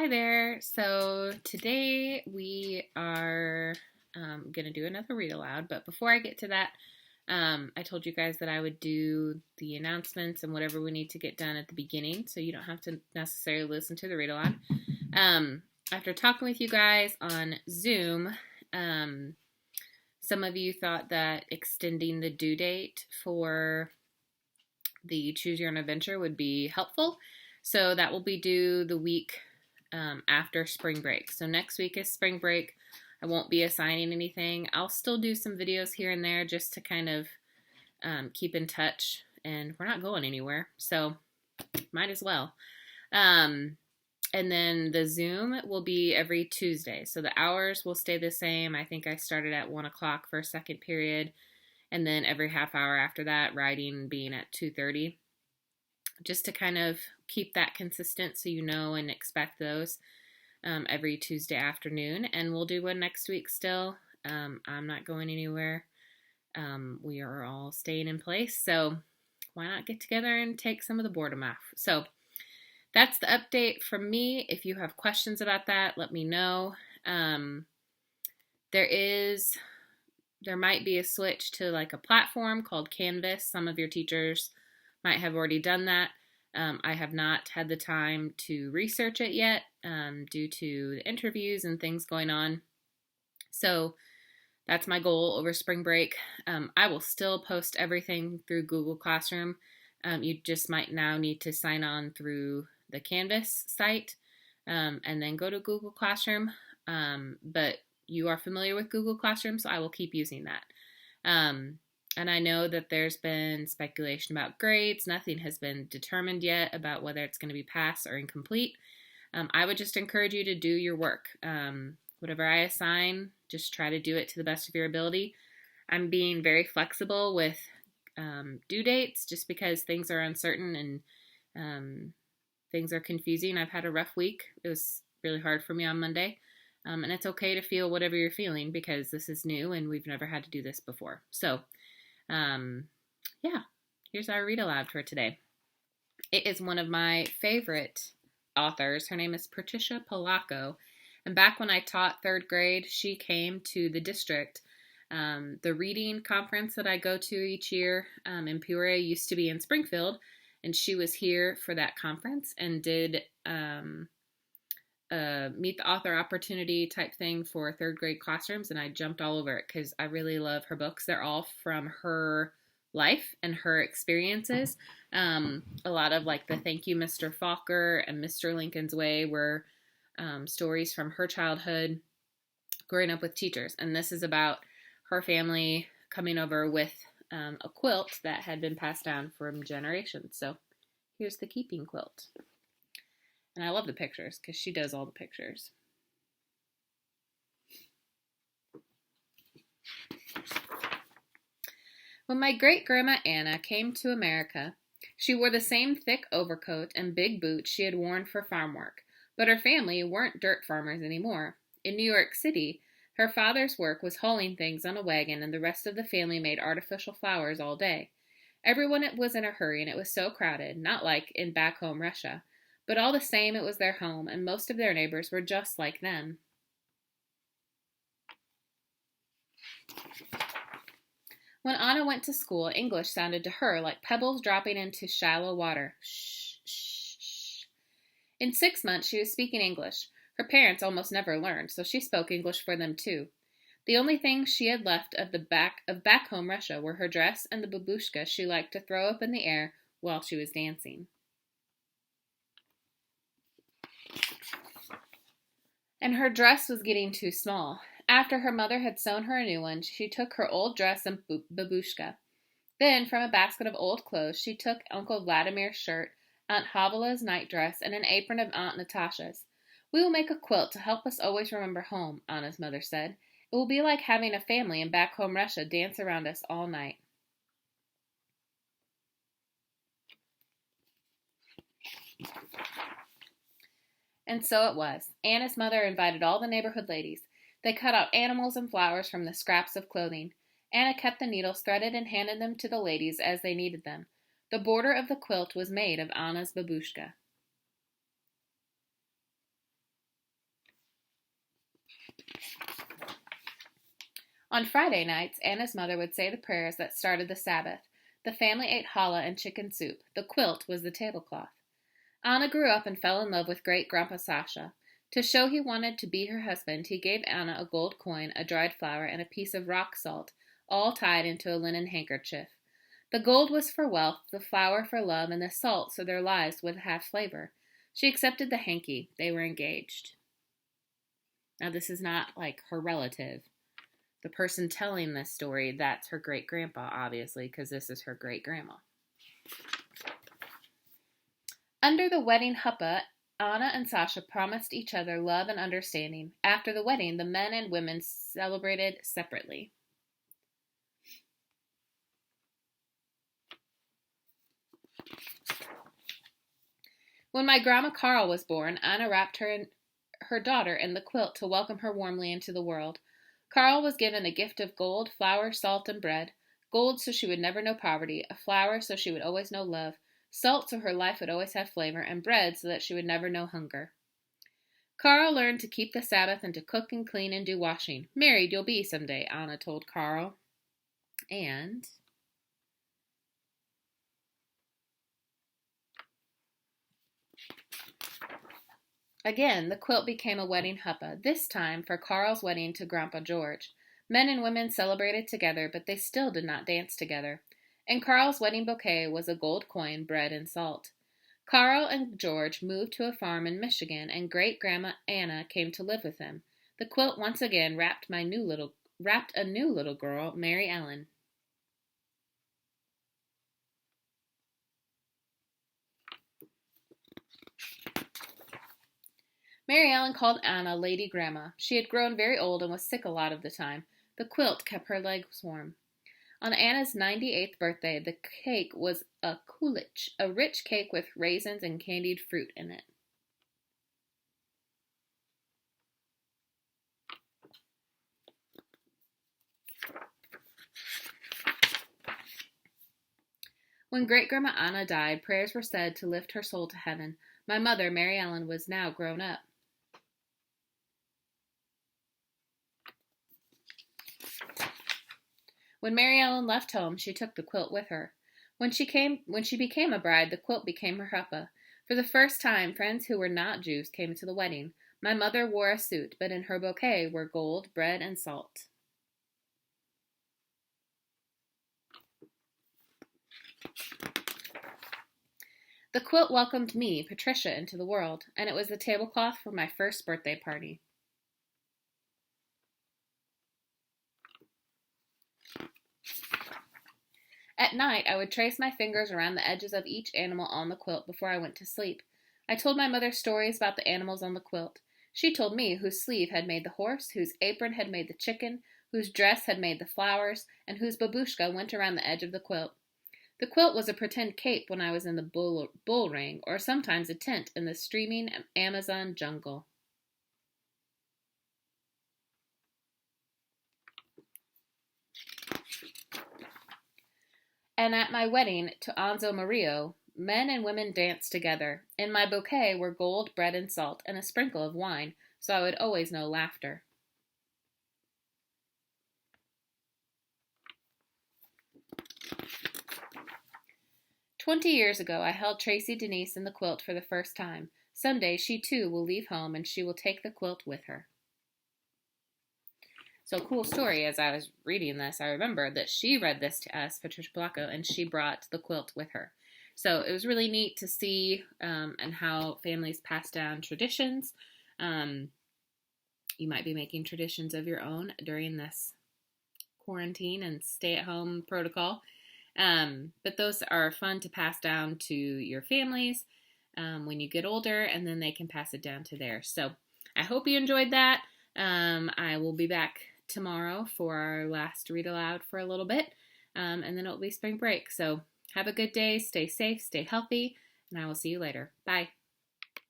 Hi there. So today we are going to do another read aloud. But before I get to that, I told you guys that I would do the announcements and whatever we need to get done at the beginning, so you don't have to necessarily listen to the read aloud. After talking with you guys on Zoom, some of you thought that extending the due date for the Choose Your Own Adventure would be helpful. So that will be due the week after spring break. So next week is spring break. I won't be assigning anything. I'll still do some videos here and there just to kind of keep in touch, and we're not going anywhere, so might as well. And then the Zoom will be every Tuesday. So the hours will stay the same. I think I started at 1 o'clock for a second period, and then every half hour after that, writing being at 2:30. Just to kind of keep that consistent so you know and expect those every Tuesday afternoon. And we'll do one next week still. I'm not going anywhere. We are all staying in place, so why not get together and take some of the boredom off? So that's the update from me. If you have questions about that, let me know. There might be a switch to like a platform called Canvas. Some of your teachers might have already done that. I have not had the time to research it yet due to the interviews and things going on. So that's my goal over spring break. I will still post everything through Google Classroom. You just might now need to sign on through the Canvas site and then go to Google Classroom. But you are familiar with Google Classroom, so I will keep using that. And I know that there's been speculation about grades. Nothing has been determined yet about whether it's going to be pass or incomplete. I would just encourage you to do your work. Whatever I assign, just try to do it to the best of your ability. I'm being very flexible with due dates just because things are uncertain and things are confusing. I've had a rough week. It was really hard for me on Monday. And it's okay to feel whatever you're feeling because this is new and we've never had to do this before. So here's our read aloud for today. It is one of my favorite authors. Her name is Patricia Polacco. And back when I taught third grade, she came to the district. The reading conference that I go to each year in Peoria used to be in Springfield, and she was here for that conference and did meet the author opportunity type thing for third grade classrooms, and I jumped all over it because I really love her books. They're all from her life and her experiences. A lot of like the Thank You, Mr. Falker and Mr. Lincoln's Way were stories from her childhood growing up with teachers, and this is about her family coming over with a quilt that had been passed down from generations. So here's the keeping quilt. And I love the pictures because she does all the pictures. When my great-grandma Anna came to America, she wore the same thick overcoat and big boots she had worn for farm work, but her family weren't dirt farmers anymore. In New York City, her father's work was hauling things on a wagon, and the rest of the family made artificial flowers all day. Everyone was in a hurry, and it was so crowded, not like in back home Russia. But all the same, it was their home, and most of their neighbors were just like them. When Anna went to school, English sounded to her like pebbles dropping into shallow water. Shh, shh, shh. In 6 months, she was speaking English. Her parents almost never learned, so she spoke English for them too. The only things she had left of back home Russia were her dress and the babushka she liked to throw up in the air while she was dancing. And her dress was getting too small. After her mother had sewn her a new one, she took her old dress and babushka. Then, from a basket of old clothes, she took Uncle Vladimir's shirt, Aunt Havela's nightdress, and an apron of Aunt Natasha's. "We will make a quilt to help us always remember home," Anna's mother said. "It will be like having a family in back home Russia dance around us all night." And so it was. Anna's mother invited all the neighborhood ladies. They cut out animals and flowers from the scraps of clothing. Anna kept the needles threaded and handed them to the ladies as they needed them. The border of the quilt was made of Anna's babushka. On Friday nights, Anna's mother would say the prayers that started the Sabbath. The family ate challah and chicken soup. The quilt was the tablecloth. Anna grew up and fell in love with great-grandpa Sasha. To show he wanted to be her husband, he gave Anna a gold coin, a dried flower, and a piece of rock salt, all tied into a linen handkerchief. The gold was for wealth, the flower for love, and the salt so their lives would have flavor. She accepted the hanky. They were engaged. Now, this is not like her relative. The person telling this story, that's her great-grandpa, obviously, because this is her great-grandma. Under the wedding huppah, Anna and Sasha promised each other love and understanding. After the wedding, the men and women celebrated separately. When my grandma Carl was born, Anna wrapped her daughter in the quilt to welcome her warmly into the world. Carl was given a gift of gold, flour, salt, and bread. Gold so she would never know poverty, a flour so she would always know love, salt so her life would always have flavor, and bread so that she would never know hunger. Carl learned to keep the Sabbath and to cook and clean and do washing. Married you'll be someday, Anna told Carl. And again, the quilt became a wedding huppah, this time for Carl's wedding to Grandpa George. Men and women celebrated together, but they still did not dance together. In Carl's wedding bouquet was a gold coin, bread, and salt. Carl and George moved to a farm in Michigan, and great-grandma Anna came to live with them. The quilt once again wrapped a new little girl, Mary Ellen. Mary Ellen called Anna Lady Grandma. She had grown very old and was sick a lot of the time. The quilt kept her legs warm. On Anna's 98th birthday, the cake was a kulich, a rich cake with raisins and candied fruit in it. When great-grandma Anna died, prayers were said to lift her soul to heaven. My mother, Mary Ellen, was now grown up. When Mary Ellen left home, she took the quilt with her. When she became a bride, the quilt became her huppah. For the first time, friends who were not Jews came to the wedding. My mother wore a suit, but in her bouquet were gold, bread, and salt. The quilt welcomed me, Patricia, into the world, and it was the tablecloth for my first birthday party. At night, I would trace my fingers around the edges of each animal on the quilt before I went to sleep. I told my mother stories about the animals on the quilt. She told me whose sleeve had made the horse, whose apron had made the chicken, whose dress had made the flowers, and whose babushka went around the edge of the quilt. The quilt was a pretend cape when I was in the bull ring, or sometimes a tent in the streaming Amazon jungle. And at my wedding to Anzo Mario, men and women danced together. In my bouquet were gold, bread, and salt, and a sprinkle of wine, so I would always know laughter. "20 years ago, I held Tracy Denise in the quilt for the first time. Someday she too will leave home, and she will take the quilt with her." So, cool story. As I was reading this, I remembered that she read this to us, Patricia Blanco, and she brought the quilt with her. So it was really neat to see and how families pass down traditions. You might be making traditions of your own during this quarantine and stay-at-home protocol. But those are fun to pass down to your families when you get older, and then they can pass it down to theirs. So I hope you enjoyed that. I will be back tomorrow for our last read aloud for a little bit, and then it'll be spring break. So have a good day, stay safe, stay healthy, and I will see you later. Bye.